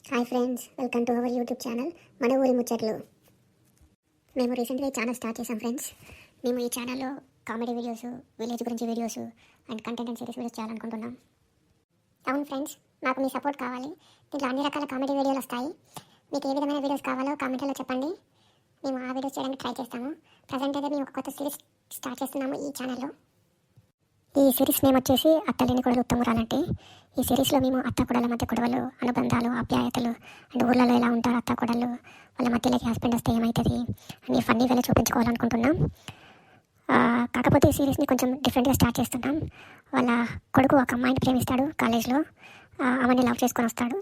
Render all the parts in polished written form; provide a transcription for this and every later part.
Hi friends, welcome to our YouTube channel మన ఊరి ముచ్చట్లు. మేము రీసెంట్గా ఈ ఛానల్ స్టార్ట్ చేసాం ఫ్రెండ్స్. మేము ఈ ఛానల్లో కామెడీ వీడియోస్, విలేజ్ గురించి videos and content and series videos చేయాలనుకుంటున్నాం. అవును ఫ్రెండ్స్, మాకు మీ సపోర్ట్ కావాలి. దీంట్లో అన్ని రకాల కామెడీ వీడియోలు వస్తాయి. మీకు ఏ విధమైన వీడియోస్ కావాలో కామెంట్లో చెప్పండి, మేము ఆ వీడియోస్ చేయడానికి ట్రై చేస్తాము. ప్రజెంట్ అయితే మేము ఒక కొత్త సిరీస్ స్టార్ట్ చేస్తున్నాము ఈ ఛానల్లో. ఈ సిరీస్ నేమ్ వచ్చేసి అత్తలేని కొడలు ఉత్తమురాలంటే. ఈ సిరీస్లో మేము అత్త కొడల మధ్య గొడవలు, అనుబంధాలు, ఆప్యాయతలు అండ్ ఊళ్ళలో ఎలా ఉంటారు అత్త కొడలు, వాళ్ళ మధ్యలోకి హస్బెండ్ వస్తే ఏమవుతుంది అని ఫన్నీ వేళ చూపించుకోవాలనుకుంటున్నాం. కాకపోతే ఈ సిరీస్ని కొంచెం డిఫరెంట్గా స్టార్ట్ చేస్తున్నాం. వాళ్ళ కొడుకు ఒక అమ్మాయిని ప్రేమిస్తాడు కాలేజ్లో, ఆమెని లవ్ చేసుకొని వస్తాడు.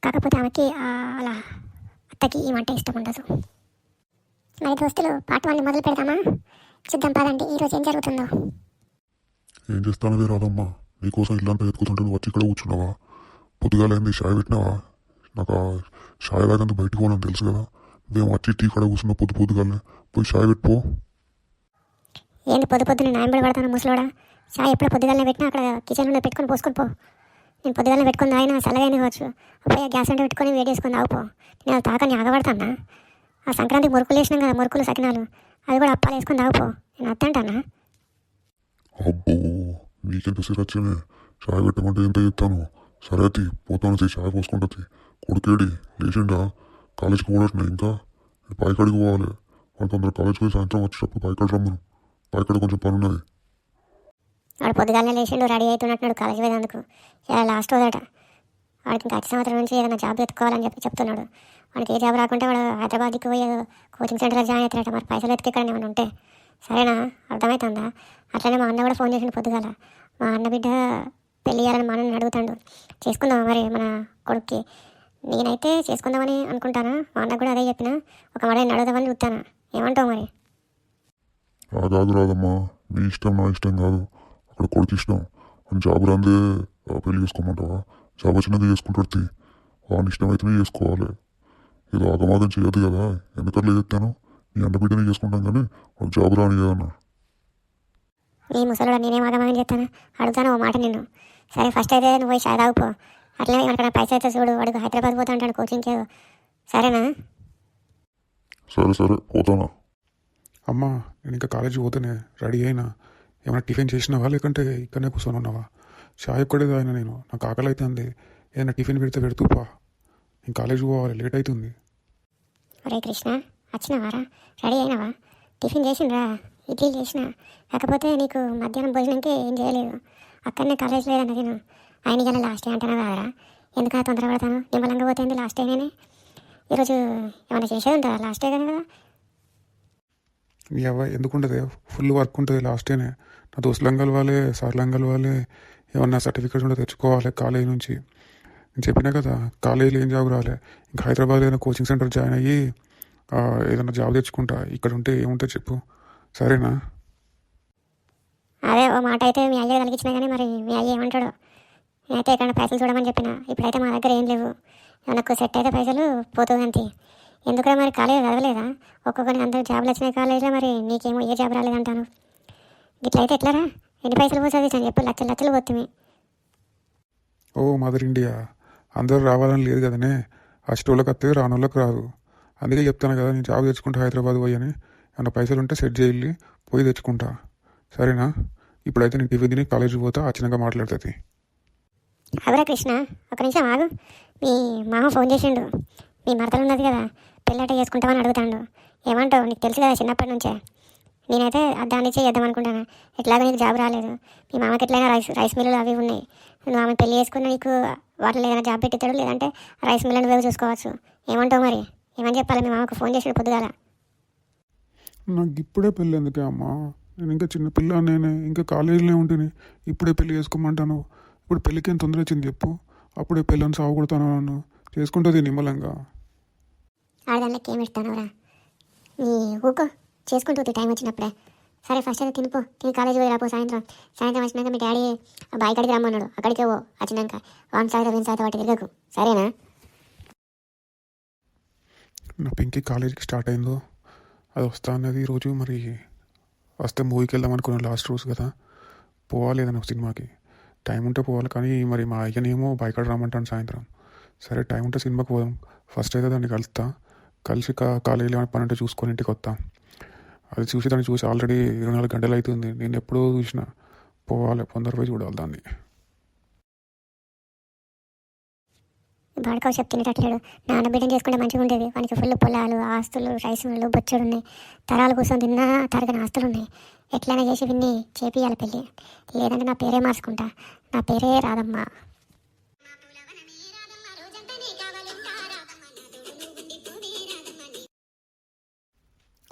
కాకపోతే ఆమెకి అలా అత్తకి ఏమంటే ఇష్టం ఉండదు. మరి దోస్తులు పార్ట్ 1 మొదలు పెడదామా? చూద్దాం పదండి ఈరోజు ఏం జరుగుతుందో. ఏం చేస్తానవే రాదమ్మా, నీకోసం ఇల్లంతా ఎత్తుకుతుంటే నువ్వు వచ్చి ఇక్కడ కూర్చున్నావా? పొద్దుగాలైంది షాయ్ పెట్టినావా? నాకు ఆ షాయ్ తాగంత బయటకు పోనని తెలుసు కదా. మేము వచ్చి టీ కాడ కూర్చున్నా పొద్దుగాలనే, పోయి షాయ్ పెట్టుకో. ఏంది పొద్దున నాయంబడి పడతాను ముసలోడా? చాయ్ ఎప్పుడు పొద్దుగాలనే పెట్టినా అక్కడ కిచెన్లో పెట్టుకొని పోసుకొని పో. నేను పొద్దుగాలనే పెట్టుకుని తాగినా చల్లగానే కావచ్చు, అప్పుడే గ్యాస్ అంటే పెట్టుకొని వేడి చేసుకొని తాగుపో. నేను అది తాకని ఆగబడతానా? ఆ సంక్రాంతికి మురుకులు వేసినాం కదా, మురుకులు సకినాలు, అవి కూడా అప్పాలు వేసుకొని తాగుపో. నేను అత్తంటానా? అబ్బో, నీకెంత సిరచ్చనే షాయ్ పెట్టమంటే ఎంత చెప్తాను. సరే అయితే పోతాను, షాయ్ పోసుకుంటుంది. కొడుకేడి లేచిండా? కాలేజీకి పోవట్లే ఇంకా? పైకాడికి పోవాలి. వాళ్ళు తొందర కాలేజీకి పోయి సాయంత్రం వచ్చేటప్పుడు పైకాడ రమ్మను. పైకాడ కొంచెం పని ఉన్నది. వాడు పొద్దుగాలనే లేచిండు, రెడీ అవుతున్నట్టున్నాడు కాలేజీ పోయేందుకు. ఇలా లాస్ట్ రోజట. వాడికి ఇంకా 5 సంవత్సరాల నుంచి ఏదైనా జాబ్ ఎత్తుకోవాలని చెప్తున్నాడు. వాడికి ఏ జాబ్ రాకుంటే వాడు హైదరాబాద్కి పోయి కోచింగ్ సెంటర్లో జాయిన్ అవుతాడట. మరి పైసలు ఎత్తుకు ఎక్కడ ఏమైనా ఉంటే సరేనా? అర్థమవుతుందా? అట్లనే మా అన్న కూడా ఫోన్ చేసిండు పొద్దుగాల. మా అన్న బిడ్డ పెళ్ళి చేయాలని మా అన్నని అడుగుతాడు. చేసుకుందామా మరి మన కొడుక్కి? నేనైతే చేసుకుందామని అనుకుంటాను. మా అన్నకు కూడా అదే చెప్పిన. ఒక మాట నేను అడుగుదామని చూస్తాను. ఏమంటావు మరి? కాదు రాదమ్మా, మీ ఇష్టం నా ఇష్టం కాదు. అక్కడ కొడుకు ఇష్టం. అని జాబ్ రాందే పెళ్లి చేసుకోమంటావా? జాబ్ వచ్చినది చేసుకుంటుంది. వాని ఇష్టం అయితేనే చేసుకోవాలి. ఏదో ఆగమాగం చేయొద్దు కదా. ఎందుకట్లా చెప్తాను? నీ అన్న బిడ్డనే చేసుకుంటాం కానీ వాళ్ళకి జాబ్ రాని కదన్నా. నీ ముసలిలో నేనేం ఆగమని చెప్తాను? అడుగుతాను ఓ మాట నిన్ను. సరే ఫస్ట్ అయితే నువ్వు పోయి చాయ్ తాగుపో. అట్లనే మనకన్నా పైసలు అయితే చూడు, వాడికి హైదరాబాద్ పోతా ఉంటాడు కోచింగ్కి. సరేనా? సరే పోతానా. అమ్మా, నేను ఇంకా కాలేజీ పోతేనే రెడీ అయినా. ఏమైనా టిఫిన్ చేసినావా లేకంటే ఇక్కడనే కూర్చొని ఉన్నావా? చాయ్ ఒక్కడే తాగినా నేను. నాకు ఆకలి అవుతుంది. ఏదైనా టిఫిన్ పెడుతూపా. నేను కాలేజీకి పోవాలి, లేట్ అవుతుంది. ఒరే కృష్ణ, వచ్చినావారా? రెడీ అయినావా? టిఫిన్ చేసిండ్రా? ఇడ్లీ చేసిన. కాకపోతే నీకు మధ్యాహ్నం భోజనంకి ఏం చేయలేదు. అక్కడనే కాలేజ్ లేదన్న నేను. ఆయన కానీ లాస్ట్ డే అంటున్నా కదరా? ఎందుకు తొందర పడతాను? నిమ్మలంగా పోతుంది లాస్ట్ డే. నేనే ఈరోజు ఏమైనా చేసేది ఉంటుందా? లాస్ట్ డే కానీ కదా. నీ ఎందుకు ఉంటుంది? ఫుల్ వర్క్ ఉంటుంది లాస్ట్ డేనే. నా దోస్తులను కలవాలి, సార్లను కలవాలి, ఏమన్నా సర్టిఫికేట్స్ ఉంటే తెచ్చుకోవాలి కాలేజీ నుంచి. నేను చెప్పినా కదా, కాలేజీలో ఏం జాబ్ రాలే. ఇంకా హైదరాబాద్లో ఏదైనా కోచింగ్ సెంటర్ జాయిన్ అయ్యి ఏదైనా జాబ్ తెచ్చుకుంటా. ఇక్కడ ఉంటే ఏముంటే చెప్పు, సరేనా? అదే ఓ మాట అయితే మీ అయ్య కలిగించినా కానీ మరి మీ అయ్య ఏమంటాడు? నేనైతే ఎక్కడ పైసలు చూడమని చెప్పిన. ఇప్పుడైతే మా దగ్గర ఏం లేవు. నాకు సెట్ అయితే పైసలు పోతుంది అంతే. ఎందుకురా మరి కాలేజీ చదవలేదా? ఒక్కొక్కరికి అందరూ జాబులు వచ్చినాయి కాలేజీలో, మరి నీకేమో ఏ జాబ్ రాలేదంటాను. ఇట్లయితే ఎట్లారా? ఎన్ని పైసలు పోతుంది అని చెప్పి లక్షలు పోతుంది. ఓ మదర్ ఇండియా, అందరూ రావాలని లేదు కదనే. వచ్చేటోళ్ళకి వస్తే రానోళ్ళకి రాదు. అందుకే చెప్తాను కదా, నేను జాబ్ తెచ్చుకుంటా హైదరాబాద్ పోయి అని. ఏమన్నా పైసలు ఉంటే సెట్ చేయాలి, పోయి తెచ్చుకుంటా. సరేనా? ఇప్పుడైతే నేను టిఫిన్ తిని కాలేజీకి పోతా, వచ్చినాక మాట్లాడుతుంది. అదరా కృష్ణ, ఒక నిమిషం ఆగు. మీ మామ ఫోన్ చేసిండు. మీ మరదలు ఉన్నది కదా, పెళ్ళట చేసుకుంటామని అడుగుతాడు. ఏమంటావు? నీకు తెలుసు కదా చిన్నప్పటి నుంచే. నేనైతే దాన్ని చేద్దాం అనుకుంటాను. ఎట్లాగో నీకు జాబ్ రాలేదు. మీ మామకి ఎట్లయినా రైస్ మిల్లులు అవి ఉన్నాయి. నువ్వు ఆమె పెళ్లి చేసుకున్న నీకు వాటిలో ఏదైనా జాబ్ పెట్టిస్తాడు, లేదంటే రైస్ మిల్లుని వేరు చూసుకోవచ్చు. ఏమంటావు మరి? ఏమని చెప్పాలి? మీ మామకు ఫోన్ చేసాడు పొద్దుగాల. నాకు ఇప్పుడే పెళ్ళి ఎందుకే అమ్మా? నేను ఇంకా చిన్న పిల్ల, నేనే ఇంకా కాలేజీలో ఉంటేనే ఇప్పుడే పెళ్లి చేసుకోమంటాను. ఇప్పుడు పెళ్ళికి ఏం తొందర వచ్చింది చెప్పు? అప్పుడే పెళ్ళని సాగు కొడతాను నన్ను. చేసుకుంటుంది నిమ్మలంగా. ఆడదానికి ఏమి ఇస్తానవరా? నీ ఊకో, చేసుకుంటుంది టైం వచ్చినప్పుడే. సరే ఫస్ట్ అయితే తినిపో, తిని కాలేజీ పోయి రాపో. సాయంత్రం వచ్చినాక మీ డాడీ బాయ్ కాడికి రమ్మన్నాడు. అక్కడికే పో. వచ్చినాక వాన్ సాయంత్రం వీని సాయంత్రం వాటి తిరగకు, సరేనా? నా పింకి కాలేజీకి స్టార్ట్ అయిందో, అది వస్తా అన్నది ఈరోజు. మరి వస్తే మూవీకి వెళ్దాం అనుకున్నాను, లాస్ట్ రోజు కదా. పోవాలి ఏదైనా సినిమాకి. టైం ఉంటే పోవాలి, కానీ మరి మా అయ్యనేమో బైక్ రమ్మంటాను సాయంత్రం. సరే టైం ఉంటే సినిమాకి పోదాం. ఫస్ట్ అయితే దాన్ని కలుస్తా, కలిసి కాలేజీలో ఏమైనా పని ఉంటే చూసుకొని ఇంటికి వస్తా. అది చూసి దాన్ని చూసి ఆల్రెడీ 24 గంటలు అవుతుంది. నేను ఎప్పుడూ చూసినా, పోవాలి, పోయి చూడాలి దాన్ని. బాడకావు చెప్తున్నట్లేడు. నాన్న బిడ్డను చేసుకుంటే మంచిగా ఉండేది. వానికి ఫుల్ పొలాలు, ఆస్తులు, రైస్ మిల్లు బొచ్చుడు ఉన్నాయి. తరాల కోసం తిన్నా తరగని ఆస్తులు ఉన్నాయి. ఎట్లయినా చేసి విన్ని చేపియాలి పెళ్ళి. లేదంటే నా పేరే మార్చుకుంటా. నా పేరే రాదమ్మ.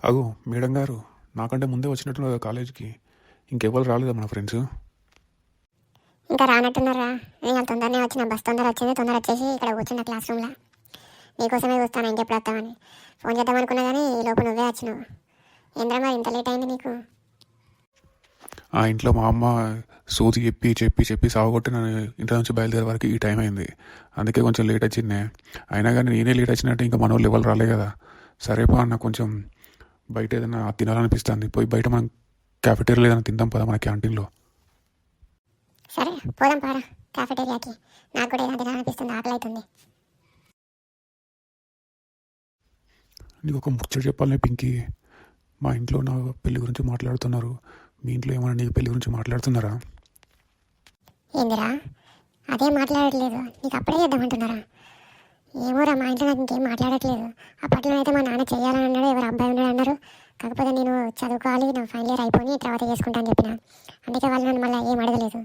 అగో మేడం గారు, నాకంటే ముందే వచ్చినట్టున్నారు కదా కాలేజీకి. ఇంకెవ్వరు రాలేదా మన ఫ్రెండ్స్? ఇంకా రానట్టున్నారా? నేను తొందరనే వచ్చిన, బస్ తొందర వచ్చింది. తొందర వచ్చేసి ఇక్కడ కూర్చున్న క్లాస్ రూమ్లో. నీకోసమే చూస్తాను ఇంకెప్పుడు వస్తామని. ఫోన్ చేద్దాం అనుకున్నా కానీ ఈ లోపు నువ్వే వచ్చినావు. ఏంద్రా మరి ఇంత లేట్ అయింది నీకు? ఆ ఇంట్లో మా అమ్మ సోది చెప్పి సాగొట్టి నన్ను ఇంట్లో నుంచి బయలుదేరే వరకు ఈ టైం అయింది. అందుకే కొంచెం లేట్ వచ్చిందే. అయినా కానీ నేనే లేట్ వచ్చినట్టు ఇంకా మన వాళ్ళు ఎవరు రాలే కదా. సరేపా అన్న, కొంచెం బయట ఏదైనా తినాలనిపిస్తుంది. పోయి బయట మనం క్యాఫెటేరియా ఏదైనా తిందాం పదా మన క్యాంటీన్లో. సరే పోదాం పారా కాఫెటేరియాకి. నాకు కూడా ఏదైనా తినాలనిపిస్తుంది, ఆకలి అవుతుంది. నీకు ఒక ముచ్చట చెప్పాలనే పింకీ. మా ఇంట్లో నా పెళ్లి గురించి మాట్లాడుతున్నారు. మీ ఇంట్లో ఏమైనా నీ పెళ్లి గురించి మాట్లాడుతున్నారా? ఏందిరా అదే మాట్లాడట్లేదు, నీకు అప్పుడే చేద్దామంటున్నారా? ఏమోరా, మా ఇంట్లో నాకు ఇంకేం మాట్లాడట్లేదు. అప్పట్లో అయితే మా నాన్న చేయాలని అన్నాడు, ఎవరు అబ్బాయి ఉన్నాడు అన్నారు. కాకపోతే నేను చదువుకోవాలి, నా ఫైనల్ ఇయర్ అయిపోయి తర్వాత చేసుకుంటా అని చెప్పిన. అందుకే వాళ్ళు నన్ను మళ్ళీ ఏం అడగలేదు.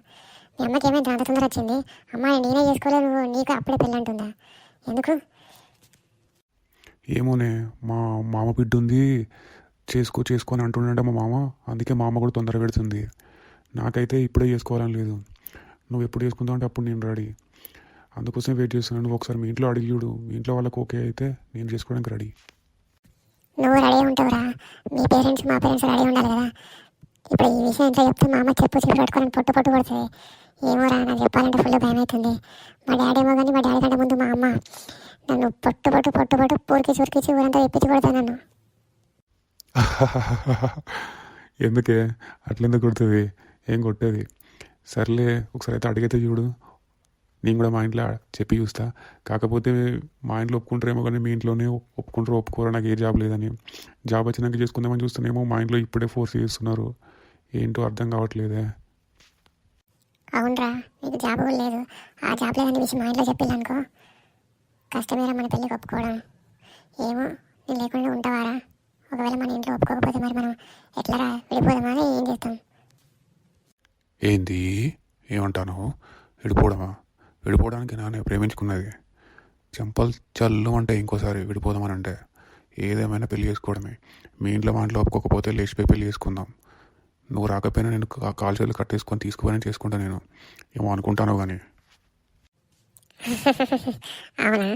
మీ అమ్మకి ఏమైనా అంత తొందర వచ్చింది? అమ్మాయి నేనే చేసుకోలేదు, నీకు అప్పుడే పెళ్ళి అంటుందా? ఎందుకు? ఏమోనే, మా మామ బిడ్డ ఉంది, చేసుకో అని అంటుండే మా మామ. అందుకే మా అమ్మ కూడా తొందర పెడుతుంది. నాకైతే ఇప్పుడే చేసుకోవాలని లేదు. నువ్వు ఎప్పుడు చేసుకుందావు అంటే అప్పుడు నేను రెడీ. అందుకోసమే వెయిట్ చేస్తున్నాను. నువ్వు ఒకసారి మీ ఇంట్లో అడిగి చూడు. మీ ఇంట్లో వాళ్ళకి ఓకే అయితే నేను చేసుకోవడానికి రెడీ. నువ్వు రెడీ ఉంటావురా, మీ పేరెంట్స్ మా పేరెంట్స్ రెడీ ఉండాలి కదా. ఇప్పుడు ఈ విషయం ఇంట్లో చెప్తే మా అమ్మ చెప్పు పట్టుకొని పొట్టు పడుతుంది. ఏమోరా, నాకు చెప్పాలంటే ఫుల్ భయం అవుతుంది. మా డాడీ ఏమో కానీ మా డాడీ కంటే ముందు మా అమ్మ నన్ను పొట్టు పూరికి చురికిచ్చి ఊరంతా తెప్పించి కొడతాను నన్ను. ఎందుకే అట్లెందుకు కొడుతుంది? ఏం కొట్టేది. సర్లే, ఒకసారి అయితే అడిగితే చూడు. నేను కూడా మా ఇంట్లో చెప్పి చూస్తా. కాకపోతే మా ఇంట్లో ఒప్పుకుంటారేమో కానీ మీ ఇంట్లోనే ఒప్పుకోరా నాకు ఏ జాబ్ లేదని. జాబ్ వచ్చినాక చేసుకుందామని చూస్తేనేమో మా ఇంట్లో ఇప్పుడే ఫోర్స్ చేస్తున్నారు. ఏంటో అర్థం కావట్లేదే. అవునరా, నీకు జాబ్ కూడా లేదు. ఆ జాబ్ లేదని విషయం మా ఇంట్లో చెప్పిల్లనుకో కష్టమేరా మన పెళ్ళికి ఒప్పుకోవడం. ఏమో, నేను లేకుండా ఉంటావారా? ఒకవేళ మన ఇంట్లో ఒప్పుకోకపోతే మరి మనం ఎట్లరా విడిపోదామా? ఏం చేస్తాం? ఏంది ఏమంటాను? విడిపోవడానికి నానే ప్రేమించుకున్నది. చెంపలు చల్లు అంటే ఇంకోసారి విడిపోదామని అంటే ఏదేమైనా పెళ్లి చేసుకోవడమే. మీ ఇంట్లో మా ఇంట్లో ఒప్పుకోకపోతే లేచిపోయి పెళ్లి చేసుకుందాం. నువ్వు రాకపోయినా నేను కాలు చేతులు కట్టేసుకొని తీసుకుపోయినా చేసుకుంటా. నేను ఏమో అనుకుంటాను కానీ. అవునా,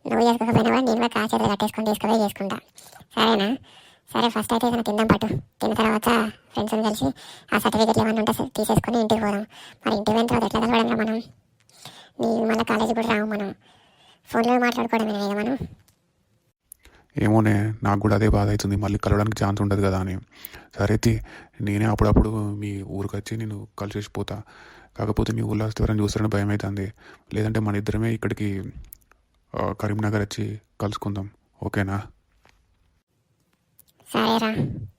నువ్వు చేసుకోకపోయినా కూడా నేను కూడా కాచేతులు కట్టేసుకొని తీసుకుపోయి చేసుకుంటా. సరేనా? సరే, ఫస్ట్ అయితే ఏదైనా తిందాం పట్టు. తిన్న తర్వాత ఫ్రెండ్స్ని కలిసి ఆ సర్టిఫికెట్లు ఏమైనా ఉంటే తీసేసుకొని ఇంటికి పోదాం. మరి ఇంటికి పోయిన తర్వాత ఎట్లా కలవడం మనం? నీ మళ్ళీ కాలేజీ కూడా రావు, మనం ఫోన్లో మాట్లాడుకోవడమే కదా మనం. ఏమోనే, నాకు కూడా అదే బాధ అవుతుంది. మళ్ళీ కలవడానికి ఛాన్స్ ఉండదు కదా అని. సరే నేనే అప్పుడప్పుడు మీ ఊరికి వచ్చి నేను కలిసేసిపోతా. కాకపోతే మీ ఊళ్ళో వస్తే ఎవరైనా చూస్తారని భయం అవుతుంది. లేదంటే మన ఇద్దరమే ఇక్కడికి కరీంనగర్ వచ్చి కలుసుకుందాం. ఓకేనా? సరేరా,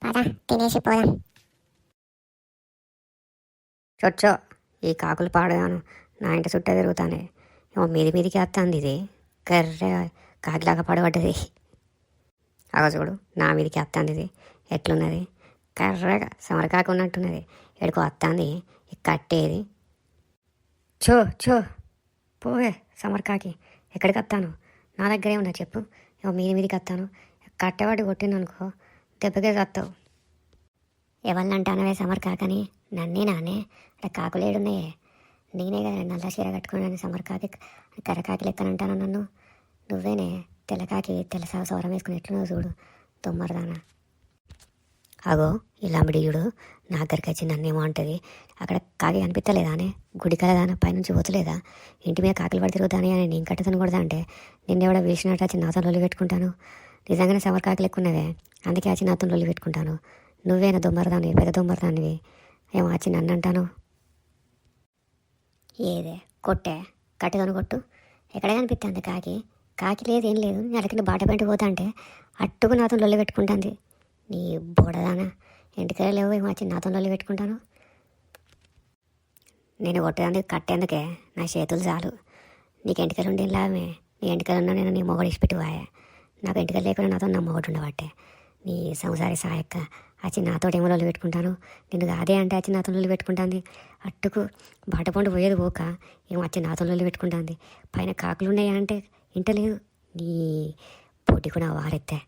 పద తినేసి పోదాం. చొచ్చో, ఈ కాకులు పాడగాను నా ఇంటి చుట్టూ తిరుగుతానే. ఏమో మీదికి వస్తుంది ఇది. కర్రె కాకిలాగా పడబడ్డది. అగ చూడు, నా మీదికి వస్తుంది ఇది. ఎట్లున్నది? కర్రగా సమరకాకు ఉన్నట్టున్నది. ఎడుకో వస్తుంది ఈ కట్టేది. చో పోవే సమరకాకి. ఎక్కడికి వస్తాను? నా దగ్గరే ఉన్నా చెప్పు. ఏమో మీదికి వస్తాను. కట్టెవాడి కొట్టిందనుకో దెబ్బకే చస్తావు. ఎవరినంటానవే సమరకాకని? నన్నే నానే అక్కడ కాకులేడున్నాయే. నేనే కదా నల్ల చీర కట్టుకున్నాను సమరకాకి కర్రకాకి లెక్కనంటాను నన్ను. నువ్వేనే తెల్లకాకి తెల్ల సౌరం వేసుకుని ఎట్లున్నావు చూడు తొమ్మరదానా. అగో ఈ లంబడీయుడు నా దగ్గరికి వచ్చి నన్నేమో అంటుంది. అక్కడ కాకి కనిపించలేదానే? గుడి కలదానా? పైనుంచి పోతలేదా? ఇంటి మీద కాకులు పడి తిరుగుతానే అని నేను కట్టెతను కొడదా అంటే నిన్నేవాడ వేసినట్టు వచ్చి నాతో లొల్లి పెట్టుకుంటాను. నిజంగానే సమరకాకి లెక్కున్నవే, అందుకే వచ్చి నాతో లొల్లి పెట్టుకుంటాను. నువ్వేనా దొమ్మరదానివి, పెద్ద దొమ్మరదానివి. ఏమో వచ్చి నన్ను అంటాను. ఏదే కొట్టే కట్టెతను కొట్టు. ఎక్కడ కనిపిస్తుంది కాకి? కాకి లేదు, ఏం లేదు. నేను అడిగిన బాట పెంట పోతా అంటే అట్టుకు నాతో లొల్లి పెట్టుకుంటుంది. నీ బోడదానా, ఇంటికి లేవు, ఏమో వచ్చి నాతో లొల్లి పెట్టుకుంటాను. నేను కొట్టేందుకు కట్టేందుకే నా చేతులు చాలు. నీకు ఎంటికలు ఉండి లాభమే. నీ ఎంటికలు ఉన్నా నేను నీ మొగడు ఇచ్చిపెట్టి వాయా. నాకు ఎంటికలు లేకుండా నాతో నా మొగడు ఉండబట్టే. నీ సంసారి సాయక్క వచ్చి నాతో ఏమో లొల్లి పెట్టుకుంటాను. నిన్ను అదే అంటే వచ్చి నాతో లొల్లి పెట్టుకుంటుంది. అట్టుకు బాట పండు పోయేది పోక ఏమో వచ్చి నాతో లొల్లి పెట్టుకుంటుంది. పైన కాకులు ఉన్నాయా అంటే ఇంటలేదు. నీ పొట్టి కూడా వారెత్తే.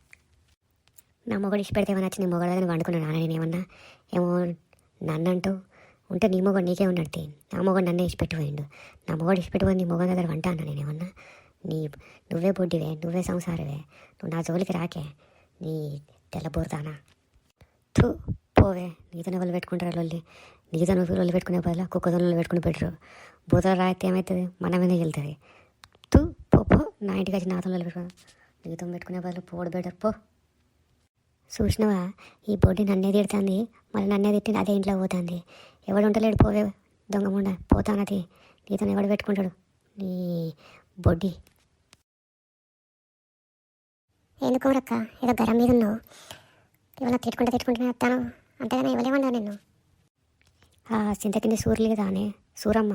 నా మొగడు ఇచ్చిపెడితే ఏమన్నా వచ్చి నీ మొగడు దగ్గర వండుకున్నాను నేనేమన్నా? ఏమో నన్నంటూ ఉంటే నీ మొగడు నీకే ఉన్నట్టు. నా మొగడు నన్నే ఇచ్చిపెట్టిపోయిండు. నా మొగడు ఇచ్చిపెట్టిపోయి నీ మొగడు దగ్గర వంట అన్నా నేనేమన్నా? నువ్వే బొడ్డివే, నువ్వే సంసారవే. నువ్వు నా జోలికి రాకే, నీ తెల్లబోరుతానా. థూ పోవే. నీతో వాళ్ళు పెట్టుకుంటారు లొల్లి. నీతో నువ్వు లొల్లి పెట్టుకునే బదులు కుక్కతో లొల్లి పెట్టుకుని పెట్టరు. బూతలు రాయితే ఏమవుతుంది? మన మీద వెళ్తుంది. తూ పో, నా ఇంటికి వచ్చి నాతో లొల్లి పెట్టుకో. నీతో పెట్టుకునే బదులు పోడు బెటర్ పో. చూసినవా, ఈ బొడ్డి నన్నే తిడుతుంది, మళ్ళీ నన్నే తిట్టి అదే ఇంట్లో పోతుంది. ఎవడు ఉంటలేడు, పోవే దొంగముండ, పోతానది. నీతో ఎవడు పెట్టుకుంటాడు? నీ బొడ్డి. ఎందుకు రక్క ఏదో గరం మీద ఉన్నావు? ఇవాళ తిట్టుకుంటే వస్తాను అంతగానే ఇవ్వలేమన్నా నిన్ను. ఆ చింతకింది సూర్యులు కదా అనే సూరమ్మ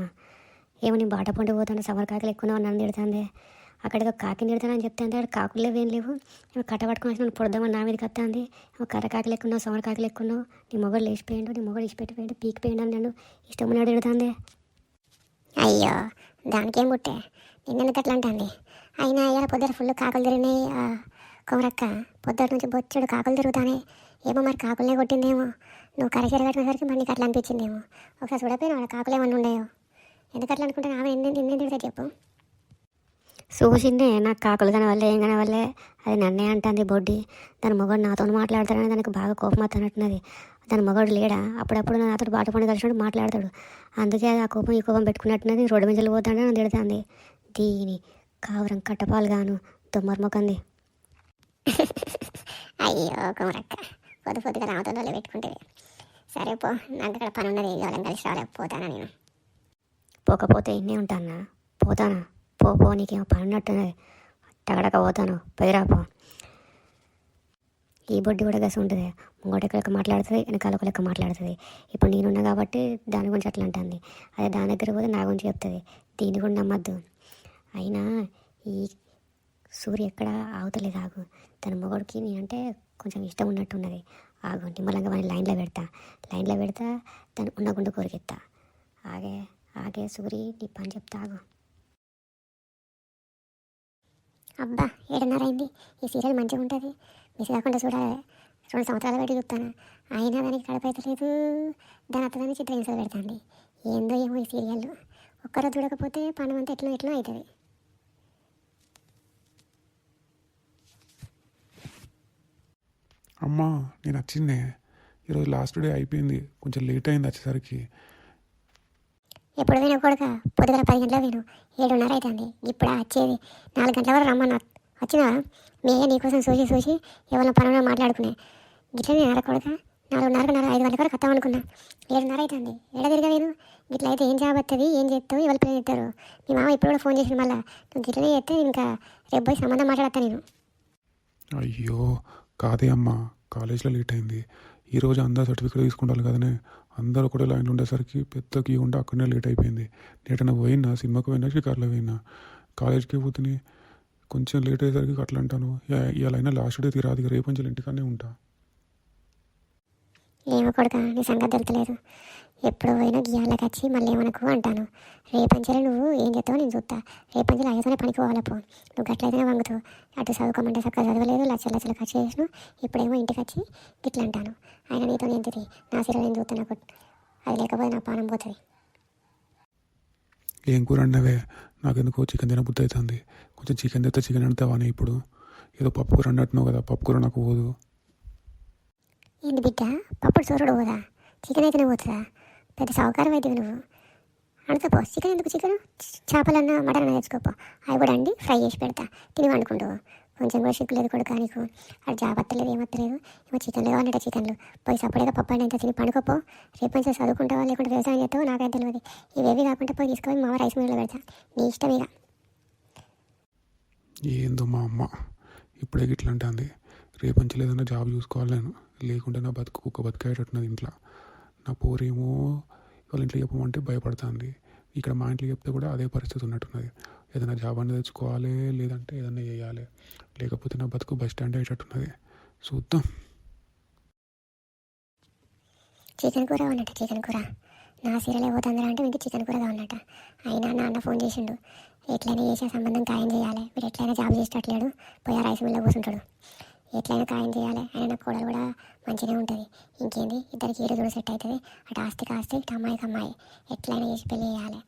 ఏమో నీ బాట పండు పోతాను సమరకాకులు ఎక్కువ నన్ను తిడుతుంది. అక్కడేదో కాకిని తిడతానని చెప్తే అంటే అక్కడ కాకులు లేవు, ఏం లేవు. ఏమో కట్టబట్టుకుని వచ్చి నన్ను పొడదామని నా మీదకి వస్తుంది. ఏమో కర్రకాకులు ఎక్కున్నావు, సమరకాకులు ఎక్కున్నావు. నీ మొగడు లేచిపోయాడు, నీ మొగడు ఇచ్చిపెట్టిపోయాడు, పీకిపోయాడు అని నన్ను ఇష్టమున్నాడు తిడుతుంది. అయ్యో దానికేం పుట్టే, నిన్నెందుకు అట్లా అంటుంది? అయినా అయ్యాల పొద్దున ఫుల్ కాకులు తిరిగినాయి. కొమరక్క పొద్దుట నుంచి బొచ్చుడు కాకులు తిరుగుతానే. ఏమో మరి కాకులనే కొట్టిందేమో. నువ్వు కరిచీర కట్టినసరికి మరి నీకు అట్లా అనిపించిందేమో. ఒకసారి చూడపోయినా వాళ్ళ కాకులు ఏమన్నా ఉన్నాయో. ఎందుకు అట్లా అనుకుంటాను? ఆమె ఎన్ని తిడతా చెప్పు. చూసిందే నాకు కాకులు కనవల్లే, ఏం కనవల్లే. అది నన్నే అంటుంది బొడ్డి. దాని మొగడు నాతో మాట్లాడతాడని దానికి బాగా కోపం వస్తున్నట్టున్నది. దాని మొగడు లేడా? అప్పుడప్పుడు నాతో బాట పండు కలిసినప్పుడు మాట్లాడతాడు. అందుకే అది ఆ కోపం ఈ కోపం పెట్టుకున్నట్టున్నది. రోడ్డు మించలు పోతాడని నన్ను తిడుతుంది. దీని కావరం కట్టపాలు గాను తుమ్మర్ మొక్కంది. అయ్యో కొమరక్క పొద్దుగా రావతో పెట్టుకుంటే సరే పో, నాకు అక్కడ పని ఉన్నది, వాళ్ళని కలిసి రాలేకపోతానా నేను. పోకపోతే ఇన్నే ఉంటానా? పోతానా? పో నీకేమో పని ఉన్నట్టున్నది. టగడక పోతాను, పోయిరా పో. ఈ బొడ్డి కూడా గసి ఉంటుంది. ముంగట లెక్క మాట్లాడుతుంది, వెనకాల ఒక లెక్క మాట్లాడుతుంది. ఇప్పుడు నేనున్నా కాబట్టి దాని గురించి అట్లా అంటుంది. అదే దాని దగ్గర పోతే నా గురించి చెప్తుంది. దీన్ని కూడా నమ్మద్దు. అయినా ఈ సూర్య ఎక్కడ ఆగుతలేదు, ఆగు. తన మొగడికి నేనంటే కొంచెం ఇష్టం ఉన్నట్టున్నది. ఆగు, నిమ్మలంగా వాడిని లైన్లో పెడతా దాన్ని ఉండకుండా కోరికెత్తా. ఆగే సూరి, నీ పని చెప్తా, ఆగు. అబ్బా 7:30 అయింది. ఈ సీరియల్ మంచిగా ఉంటుంది, మిస్ కాకుండా చూడాలి. 2 సంవత్సరాలు పెట్టి చూస్తాను, అయినా దానికి కడపైతలేదు. దాని అత్తదాన్ని చిత్రహింసలు పెడుతుంది. ఏందో ఏమో ఈ సీరియల్. ఒక్కరోజు చూడకపోతే పని అంతా ఎట్లా అవుతుంది. అమ్మా నేను వచ్చిందే. ఈరోజు లాస్ట్ డే అయిపోయింది, కొంచెం లేట్ అయింది వచ్చేసరికి. ఎప్పుడు విను కొడుక, పొద్దుగల 10 గంటల విను, 7:30 అవుతుంది. ఇప్పుడు వచ్చేది 4 గంటల వరకు రమ్మన్నా. వచ్చినావా? మేయే నీకోసం చూసి ఎవరిన పనులు మాట్లాడుకునే. గిట్లనే ఆడ కొడుక, 4:30 5 గంటల వరకు వస్తాం అనుకున్నా. 7:30 అవుతుంది. ఎడ తిరిగా నేను గిట్ల అయితే ఏం జాబ్ వస్తుంది, ఏం చేస్తావు, ఎవరు ప్లాన్ చేస్తారు? మీ మామ ఇప్పుడు కూడా ఫోన్ చేసిన, మళ్ళీ నువ్వు గిట్లనే చేస్తే ఇంకా రేపు పోయి సంబంధం మాట్లాడతా నేను. అయ్యో కాదే అమ్మా, కాలేజ్లో లేట్ అయింది. ఈరోజు అందరూ సర్టిఫికేట్ తీసుకుంటారు కదనే. అందరూ ఒకటే లైన్లో ఉండేసరికి పెద్ద క్యూ ఉంటే అక్కడనే లేట్ అయిపోయింది. నేటన్నా పోయినా, సినిమాకి పోయినా, షికార్లో పోయినా, కాలేజ్కి పోతుంది. కొంచెం లేట్ అయ్యేసరికి అట్లా అంటాను. ఇవాళ అయినా లాస్ట్ డే తీరాది, రేపు నుంచి ఇంటికానే ఉంటా. ఏమో కొడుక, నీ సంగతి దొరకలేదు. ఎప్పుడు పోయినా గియాలకు వచ్చి మళ్ళీ ఏమనకు అంటాను. రేపంచెలు నువ్వు ఏం చేస్తావో నేను చూస్తా. రేపంచెలు అయ్యతోనే పనికి పోవాలపో. నువ్వు గట్లయితేనే వంగుతావు. అటు చదువుకోమంటే చక్కగా చదవలేదు, లక్షలు ఖర్చు చేసినావు. ఇప్పుడేమో ఇంటికి వచ్చి గిట్ల అంటాను. ఆయన నీతో ఏంటిది? నా సీరియల్ నేను చూస్తాను, నాకు అది లేకపోతే నా పానం పోతుంది. ఏం కూర అన్నవే? నాకెందుకో చికెన్ తినబుద్ధి అవుతుంది. కొంచెం చికెన్ తెస్తే చికెన్ అంటావానే. ఇప్పుడు ఏదో పప్పు కూర అన్నట్టున్నావు కదా, పప్పు కూర నాకు పోదు. ఏంటి బిడ్డ, పప్పుడు సూర్యుడు పోదా? చికెన్ అయితేనే పోతుందా? పెద్ద సౌకారం అయితే నువ్వు అడతపో. చికెన్ ఎందుకు? చికెన్ చేపలన్నా మటన్ అన్నా తెచ్చుకోపో. అవి కూడా అండి ఫ్రై చేసి పెడతా, తిని వండుకుంటూ. కొంచెం కూడా సిగ్గు లేదు కొడుకు నీకు. అది జాబత్తలేదు, ఏమత్తలేదు. ఏమో చికెన్లు కావాలంటే చికెన్లు పోయి సపరేట్గా పప్పు అంటే తిని పండుకోపో. రేపు నుంచి చదువుకుంటావా లేకుంటే వ్యవసాయం చేస్తావో నాకైతే తెలియదు. ఇవేవి కాకుండా పోయి తీసుకొని మామ రైస్ మిల్లులో పెడతా. నీ ఇష్టం ఇక. ఏందో మా అమ్మ ఇప్పుడే గిట్లా అంటుంది. రేపు నుంచి ఏదైనా జాబ్ చూసుకోవాలి నేను, లేకుంటే నా బతుకు ఒక బతికేటట్టున్నది ఇంట్లో. నా పోరేమో వాళ్ళ ఇంట్లో చెప్పమంటే భయపడుతుంది. ఇక్కడ మా ఇంట్లో చెప్తే కూడా అదే పరిస్థితి ఉన్నట్టున్నది. ఏదైనా జాబ్ అనేది తెచ్చుకోవాలి, లేదంటే ఏదైనా చేయాలి, లేకపోతే నా బతుకు బస్ స్టాండ్ అయ్యేటట్టున్నది. చూద్దాం. చికెన్ కూర ఉన్నట్ట, చికెన్ కూర నా సీరియలే పోతుందిరా అంటే మీకు చికెన్ కూరగా ఉన్నట్ట. అయినా నాన్న ఫోన్ చేసిండు, ఎట్లయినా చేసే సంబంధం ఖాయం చేయాలి, వీడు ఎట్లయినా జాబ్ చేసేటట్లేడు, పోయి రైస్ మిల్లో కూర్చుంటాడు, ఎట్లయినా ఖాయం చేయాలి. ఆయన నా కోడలు కూడా మంచిగా ఉంటుంది. ఇంకేంది, ఇద్దరికి ఈరోజు కూడా సెట్ అవుతుంది. అటు ఆస్తికి ఆస్తి, ఇటు అమ్మాయికి అమ్మాయి, ఎట్లయినా చేసి పెళ్ళి చేయాలి.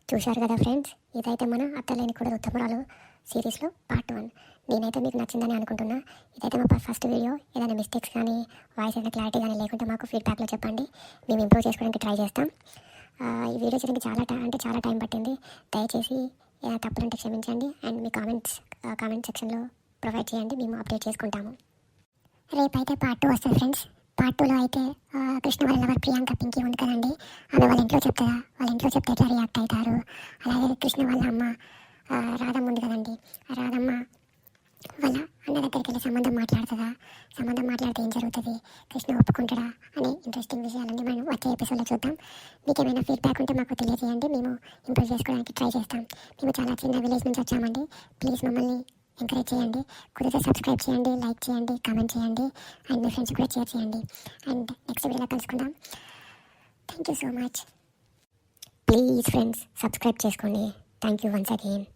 చూశారు కదా ఫ్రెండ్స్, ఇదైతే మన అత్తలేని కూడా ఉత్తమరాలు సిరీస్లో పార్ట్ 1. నేనైతే మీకు నచ్చిందని అనుకుంటున్నా. ఇదైతే మా ఫస్ట్ వీడియో. ఏదైనా మిస్టేక్స్ కానీ వాయిస్ ఏదైనా క్లారిటీ కానీ లేకుంటే మాకు ఫీడ్బ్యాక్లో చెప్పండి, మేము ఇంప్రూవ్ చేసుకోవడానికి ట్రై చేస్తాం. ఈ వీడియో చేయడానికి చాలా టైం పట్టింది. దయచేసి ఏదైనా తప్పులుంటే క్షమించండి. అండ్ మీ కామెంట్ సెక్షన్లో ప్రొవైడ్ చేయండి, మేము అప్డేట్ చేసుకుంటాము. రేపైతే పార్ట్ 2 వస్తుంది ఫ్రెండ్స్. పార్ట్ 2లో అయితే కృష్ణ వాళ్ళ లవర్ ప్రియాంక పింకీ ఉంది కదండి, ఆమె వాళ్ళ ఇంట్లో చెప్తుందా, వాళ్ళ ఇంట్లో చెప్తే ఎట్లా రియాక్ట్ అవుతారు. అలాగే కృష్ణ వాళ్ళ అమ్మ రాధమ్మ ఉంది కదండి, ఆ రాధమ్మ వాళ్ళ అన్న దగ్గరికి వెళ్ళి సంబంధం మాట్లాడుతుందా, సంబంధం మాట్లాడితే ఏం జరుగుతుంది, కృష్ణ ఒప్పుకుంటాడా అనే ఇంట్రెస్టింగ్ విషయాలన్నీ మనం వచ్చే ఎపిసోడ్లో చూద్దాం. మీకు ఏమైనా ఫీడ్బ్యాక్ ఉంటే మాకు తెలియజేయండి, మేము ఇంప్రూవ్ చేసుకోవడానికి ట్రై చేస్తాం. మేము చాలా చిన్న విలేజ్ నుంచి వచ్చామండి, ప్లీజ్ మమ్మల్ని ఎంకరేజ్ చేయండి. కుదిరితే సబ్స్క్రైబ్ చేయండి, లైక్ చేయండి, కామెంట్ చేయండి, అండ్ మీ ఫ్రెండ్స్ కూడా షేర్ చేయండి. అండ్ నెక్స్ట్ వీడియోలో కలుసుకుందాం. Thank you so much. Please friends subscribe చేసుకోండి. Thank you once again.